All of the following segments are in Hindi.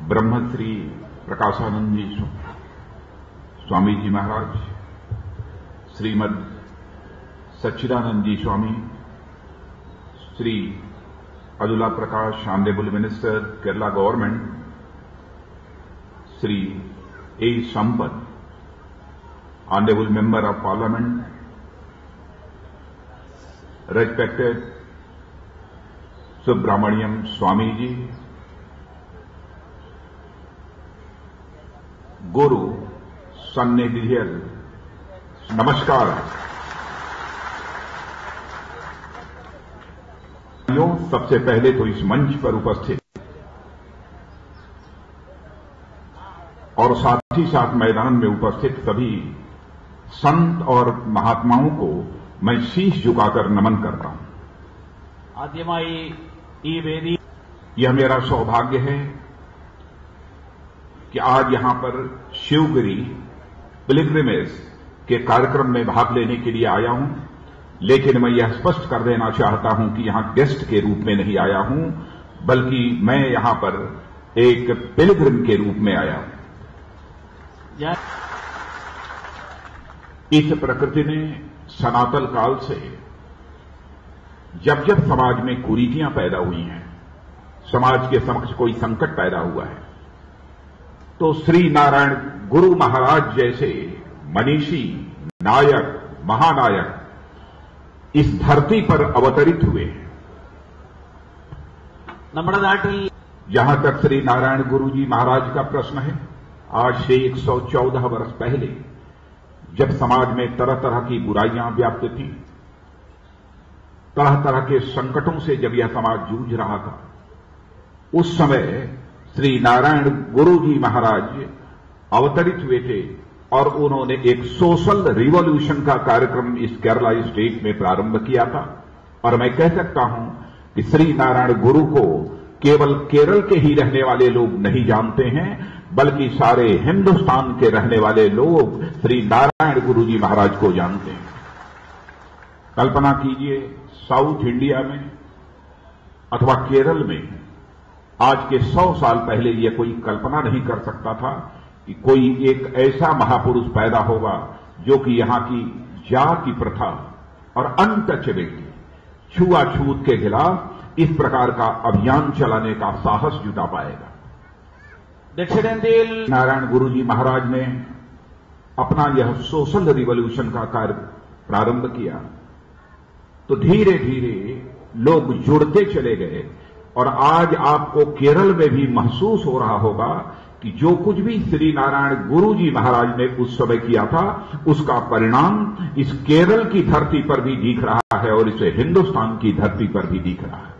ब्रह्मश्री Prakashananda ji Swami ji Maharaj, Shrimad Sachchidananda ji Swami, Shri Adoor Prakash honourable minister Kerala government, Shri A Sampath honourable member of parliament, respected Subramaniam Swami ji, गुरु सन्निधियल, नमस्कार। सबसे पहले तो इस मंच पर उपस्थित और साथ ही साथ मैदान में उपस्थित सभी संत और महात्माओं को मैं शीश झुकाकर नमन करता हूं। यह मेरा सौभाग्य है कि आज यहां पर शिवगिरी पिलग्रिमेज के कार्यक्रम में भाग लेने के लिए आया हूं, लेकिन मैं यह स्पष्ट कर देना चाहता हूं कि यहां गेस्ट के रूप में नहीं आया हूं, बल्कि मैं यहां पर एक पिलग्रिम के रूप में आया हूं। इस प्रकृति ने सनातन काल से जब जब समाज में कुरीतियां पैदा हुई हैं, समाज के समक्ष कोई संकट पैदा हुआ है, तो श्री नारायण गुरु महाराज जैसे मनीषी, नायक, महानायक इस धरती पर अवतरित हुए। जहां तक श्री नारायण गुरु जी महाराज का प्रश्न है, आज से 114 वर्ष पहले जब समाज में तरह तरह की बुराइयां व्याप्त थी, तरह तरह के संकटों से जब यह समाज जूझ रहा था, उस समय श्री नारायण गुरु जी महाराज अवतरित हुए थे और उन्होंने एक सोशल रिवॉल्यूशन का कार्यक्रम इस केरला स्टेट में प्रारंभ किया था। और मैं कह सकता हूं कि श्री नारायण गुरु को केवल केरल के ही रहने वाले लोग नहीं जानते हैं, बल्कि सारे हिंदुस्तान के रहने वाले लोग श्री नारायण गुरु जी महाराज को जानते हैं। कल्पना कीजिए, साउथ इंडिया में अथवा केरल में आज के 100 साल पहले यह कोई कल्पना नहीं कर सकता था कि कोई एक ऐसा महापुरुष पैदा होगा जो कि यहां की जाति प्रथा और अनटचेबिलिटी, छुआछूत के खिलाफ इस प्रकार का अभियान चलाने का साहस जुटा पाएगा। दक्षिण नारायण गुरु जी महाराज ने अपना यह सोशल रिवॉल्यूशन का कार्य प्रारंभ किया, तो धीरे धीरे लोग जुड़ते चले गए और आज आपको केरल में भी महसूस हो रहा होगा कि जो कुछ भी श्री नारायण गुरु जी महाराज ने उस समय किया था, उसका परिणाम इस केरल की धरती पर भी दिख रहा है और इसे हिंदुस्तान की धरती पर भी दिख रहा है।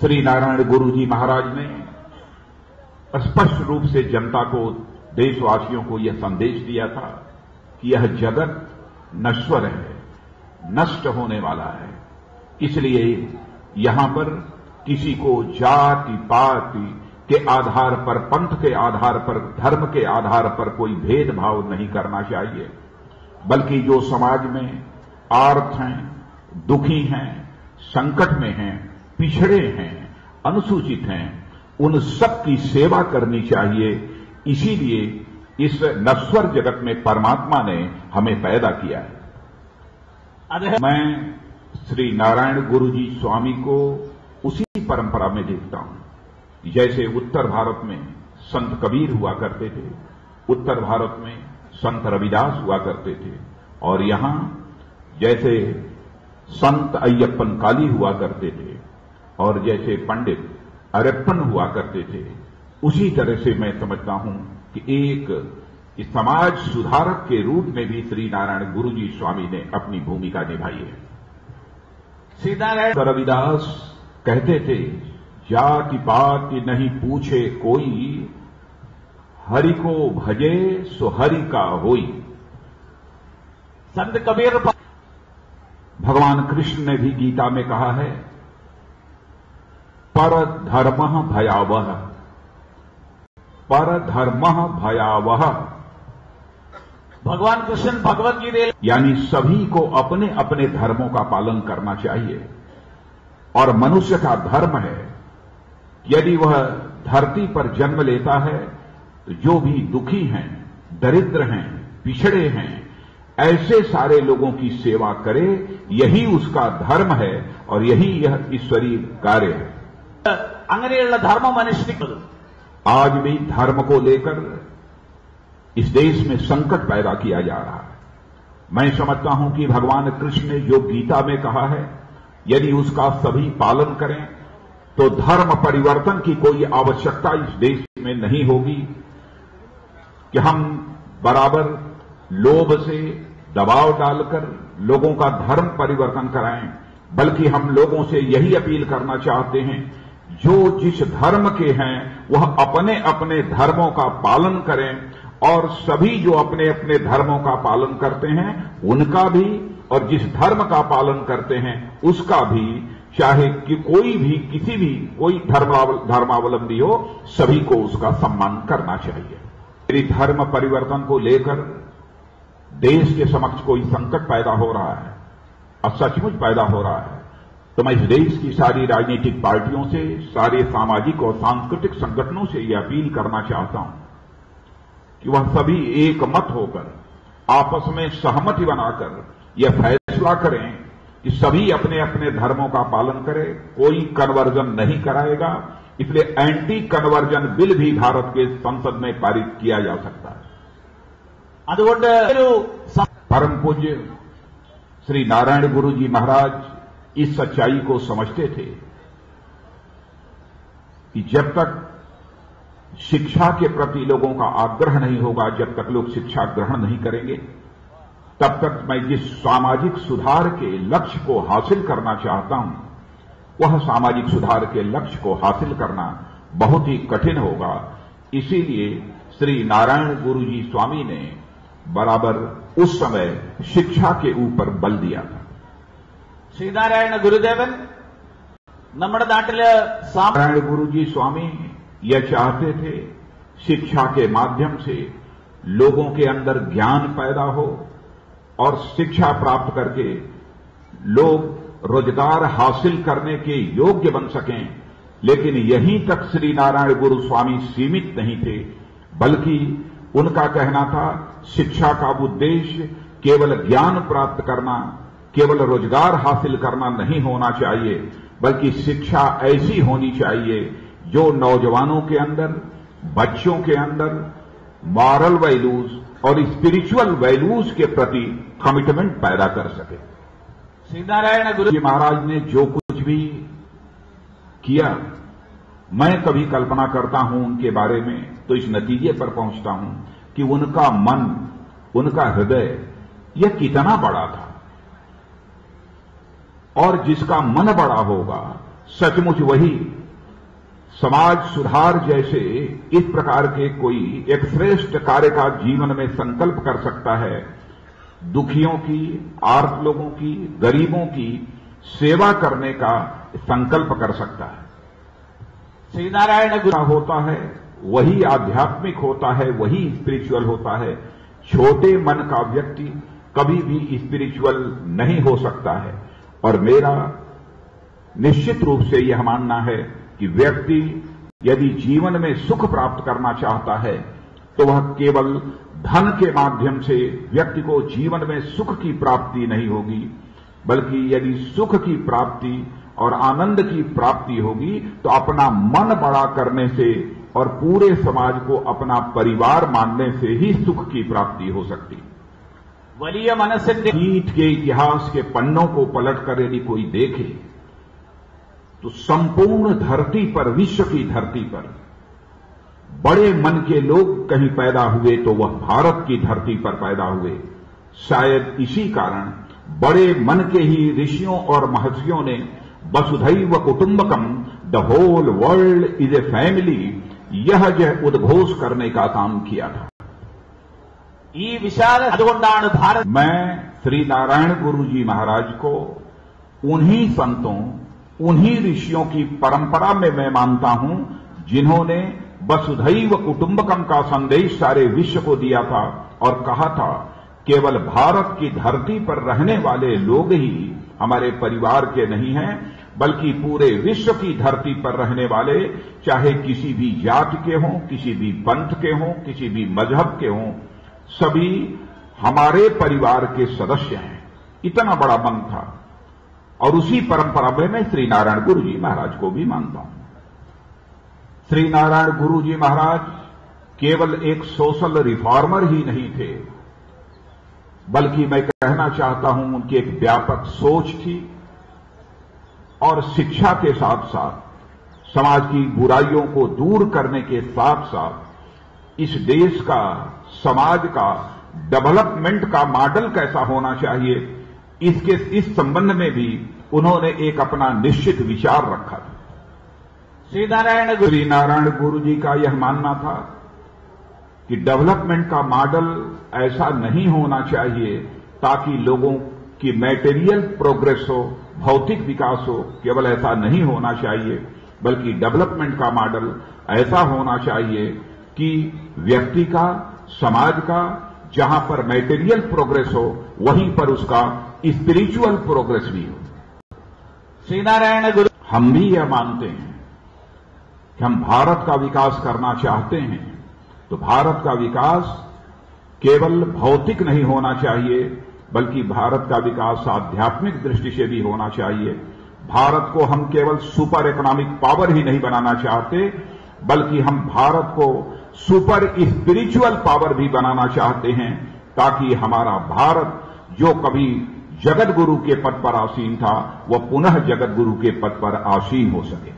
श्री नारायण गुरु जी महाराज ने स्पष्ट रूप से जनता को, देशवासियों को यह संदेश दिया था कि यह जगत नश्वर है, नष्ट होने वाला है, इसलिए यहां पर किसी को जाति पाति के आधार पर, पंथ के आधार पर, धर्म के आधार पर कोई भेदभाव नहीं करना चाहिए, बल्कि जो समाज में आर्त हैं, दुखी हैं, संकट में हैं, पिछड़े हैं, अनुसूचित हैं, उन सब की सेवा करनी चाहिए। इसीलिए इस नश्वर जगत में परमात्मा ने हमें पैदा किया है। मैं श्री नारायण गुरु जी स्वामी को उसी परंपरा में देखता हूं जैसे उत्तर भारत में संत कबीर हुआ करते थे, उत्तर भारत में संत रविदास हुआ करते थे, और यहां जैसे संत अय्यप्पन काली हुआ करते थे और जैसे पंडित अरेप्पन हुआ करते थे, उसी तरह से मैं समझता हूं कि एक समाज सुधारक के रूप में भी श्री नारायण गुरु जी स्वामी ने अपनी भूमिका निभाई है। सीताराम रविदास कहते थे, जाति पाति नहीं पूछे कोई, हरि को भजे सो हरि का होई। संत कबीर, भगवान कृष्ण ने भी गीता में कहा है, पर धर्म भयावह, पर धर्म भयावह। भगवान कृष्ण भगवत गीता, यानी सभी को अपने अपने धर्मों का पालन करना चाहिए, और मनुष्य का धर्म है यदि वह धरती पर जन्म लेता है तो जो भी दुखी हैं, दरिद्र हैं, पिछड़े हैं, ऐसे सारे लोगों की सेवा करे, यही उसका धर्म है और यही यह ईश्वरीय कार्य है। അങ്ങനെയുള്ള ധർമ്മം അനുഷ്ഠിക്കുന്നത് आज भी धर्म को लेकर इस देश में संकट पैदा किया जा रहा है। मैं समझता हूं कि भगवान कृष्ण ने जो गीता में कहा है, यदि उसका सभी पालन करें तो धर्म परिवर्तन की कोई आवश्यकता इस देश में नहीं होगी कि हम बराबर लोभ से दबाव डालकर लोगों का धर्म परिवर्तन कराएं, बल्कि हम लोगों से यही अपील करना चाहते हैं, जो जिस धर्म के हैं वह अपने अपने धर्मों का पालन करें और सभी जो अपने अपने धर्मों का पालन करते हैं उनका भी, और जिस धर्म का पालन करते हैं उसका भी, चाहे कि कोई भी किसी भी कोई धर्मावलंबी हो, सभी को उसका सम्मान करना चाहिए। मेरी धर्म परिवर्तन को लेकर देश के समक्ष कोई संकट पैदा हो रहा है और सचमुच पैदा हो रहा है, तो मैं इस देश की सारी राजनीतिक पार्टियों से, सारे सामाजिक और सांस्कृतिक संगठनों से यह अपील करना चाहता हूं कि वह सभी एक मत होकर आपस में सहमति बनाकर यह फैसला करें कि सभी अपने अपने धर्मों का पालन करें, कोई कन्वर्जन नहीं कराएगा। इसलिए एंटी कन्वर्जन बिल भी भारत के संसद में पारित किया जा सकता है। परम पूज्य श्री नारायण गुरु जी महाराज इस सच्चाई को समझते थे कि जब तक शिक्षा के प्रति लोगों का आग्रह नहीं होगा, जब तक लोग शिक्षा ग्रहण नहीं करेंगे, तब तक मैं जिस सामाजिक सुधार के लक्ष्य को हासिल करना चाहता हूं, वह सामाजिक सुधार के लक्ष्य को हासिल करना बहुत ही कठिन होगा। इसीलिए श्री नारायण गुरु जी स्वामी ने बराबर उस समय शिक्षा के ऊपर बल दिया था। ശ്രീനാരായണ ഗുരുദേവൻ നമ്മുടെ നാട്ടില് नारायण गुरु जी स्वामी यह चाहते थे शिक्षा के माध्यम से लोगों के अंदर ज्ञान पैदा हो और शिक्षा प्राप्त करके लोग रोजगार हासिल करने के योग्य बन सकें। लेकिन यहीं तक श्री नारायण गुरु स्वामी सीमित नहीं थे, बल्कि उनका कहना था शिक्षा का उद्देश्य केवल ज्ञान प्राप्त करना, केवल रोजगार हासिल करना नहीं होना चाहिए, बल्कि शिक्षा ऐसी होनी चाहिए जो नौजवानों के अंदर, बच्चों के अंदर मॉरल वैल्यूज और स्पिरिचुअल वैल्यूज के प्रति कमिटमेंट पैदा कर सके। श्रीनारायण गुरु जी महाराज ने जो कुछ भी किया, मैं कभी कल्पना करता हूं उनके बारे में तो इस नतीजे पर पहुंचता हूं कि उनका मन, उनका हृदय यह कितना बड़ा था, और जिसका मन बड़ा होगा सचमुच वही समाज सुधार जैसे इस प्रकार के कोई एक श्रेष्ठ कार्य का जीवन में संकल्प कर सकता है। दुखियों की, आर्त लोगों की, गरीबों की सेवा करने का संकल्प कर सकता है। श्रीनारायण गुरु होता है वही आध्यात्मिक होता है, वही स्पिरिचुअल होता है। छोटे मन का व्यक्ति कभी भी स्पिरिचुअल नहीं हो सकता है। और मेरा निश्चित रूप से यह मानना है कि व्यक्ति यदि जीवन में सुख प्राप्त करना चाहता है तो वह केवल धन के माध्यम से व्यक्ति को जीवन में सुख की प्राप्ति नहीं होगी, बल्कि यदि सुख की प्राप्ति और आनंद की प्राप्ति होगी तो अपना मन बड़ा करने से और पूरे समाज को अपना परिवार मानने से ही सुख की प्राप्ति हो सकती है। വലിയ മനസ്സിന്റെ अतीत के इतिहास के पन्नों को पलटकर यदि कोई देखे तो संपूर्ण धरती पर, विश्व की धरती पर बड़े मन के लोग कहीं पैदा हुए तो वह भारत की धरती पर पैदा हुए। शायद इसी कारण बड़े मन के ही ऋषियों और महर्षियों ने वसुधैव कुटुंबकम, the whole world is a family, यह जो उद्घोष करने का काम किया था। ഈ വിശാല അതുകൊണ്ടാണ് ഭാരത് मैं श्री नारायण गुरु जी महाराज को उन्हीं संतों, उन्हीं ऋषियों की परंपरा में मैं मानता हूं जिन्होंने वसुधैव कुटुंबकम का संदेश सारे विश्व को दिया था और कहा था केवल भारत की धरती पर रहने वाले लोग ही हमारे परिवार के नहीं हैं, बल्कि पूरे विश्व की धरती पर रहने वाले, चाहे किसी भी जाति के हों, किसी भी पंथ के हों, किसी भी मजहब के हों, सभी हमारे परिवार के सदस्य हैं। इतना बड़ा मन था। और उसी परंपरा में मैं श्री नारायण गुरु जी महाराज को भी मानता हूं। श्री नारायण गुरु जी महाराज केवल एक सोशल रिफॉर्मर ही नहीं थे, बल्कि मैं कहना चाहता हूं उनकी एक व्यापक सोच थी और शिक्षा के साथ साथ समाज की बुराइयों को दूर करने के साथ साथ इस देश का, समाज का डेवलपमेंट का मॉडल कैसा होना चाहिए, इस संबंध में भी उन्होंने एक अपना निश्चित विचार रखा था। श्री नारायण गुरु जी का यह मानना था कि डेवलपमेंट का मॉडल ऐसा नहीं होना चाहिए ताकि लोगों की मैटेरियल प्रोग्रेस हो, भौतिक विकास हो, केवल ऐसा नहीं होना चाहिए, बल्कि डेवलपमेंट का मॉडल ऐसा होना चाहिए कि व्यक्ति का, समाज का, जहां पर मैटेरियल प्रोग्रेस हो वहीं पर उसका स्पिरिचुअल प्रोग्रेस भी हो। श्री नारायण गुरु, हम भी यह मानते हैं कि हम भारत का विकास करना चाहते हैं, तो भारत का विकास केवल भौतिक नहीं होना चाहिए, बल्कि भारत का विकास आध्यात्मिक दृष्टि से भी होना चाहिए। भारत को हम केवल सुपर इकोनॉमिक पावर ही नहीं बनाना चाहते, बल्कि हम भारत को सुपर स्पिरिचुअल पावर भी बनाना चाहते हैं, ताकि हमारा भारत जो कभी जगत गुरु के पद पर आसीन था, वह पुनः जगत गुरु के पद पर आसीन हो सके।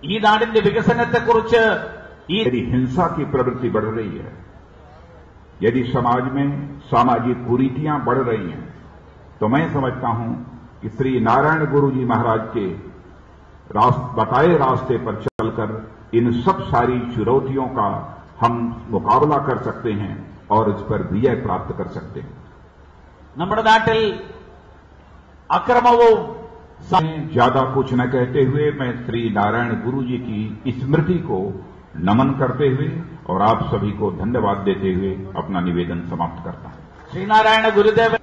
ഈ നാടിന്റെ വികസനത്തെക്കുറിച്ച് यदि हिंसा की प्रवृत्ति बढ़ रही है, यदि समाज में सामाजिक कुरीतियां बढ़ रही हैं, तो मैं समझता हूं कि श्री नारायण गुरु जी महाराज के बताए रास्ते पर चलकर इन सब सारी चुनौतियों का हम मुकाबला कर सकते हैं और इस पर विजय प्राप्त कर सकते हैं। നമ്മുടെ നാട്ടിൽ അക്രമവും ज्यादा कुछ न कहते हुए मैं श्री नारायण गुरु जी की स्मृति को नमन करते हुए और आप सभी को धन्यवाद देते हुए अपना निवेदन समाप्त करता हूं। ശ്രീനാരായണ ഗുരുദേവൻ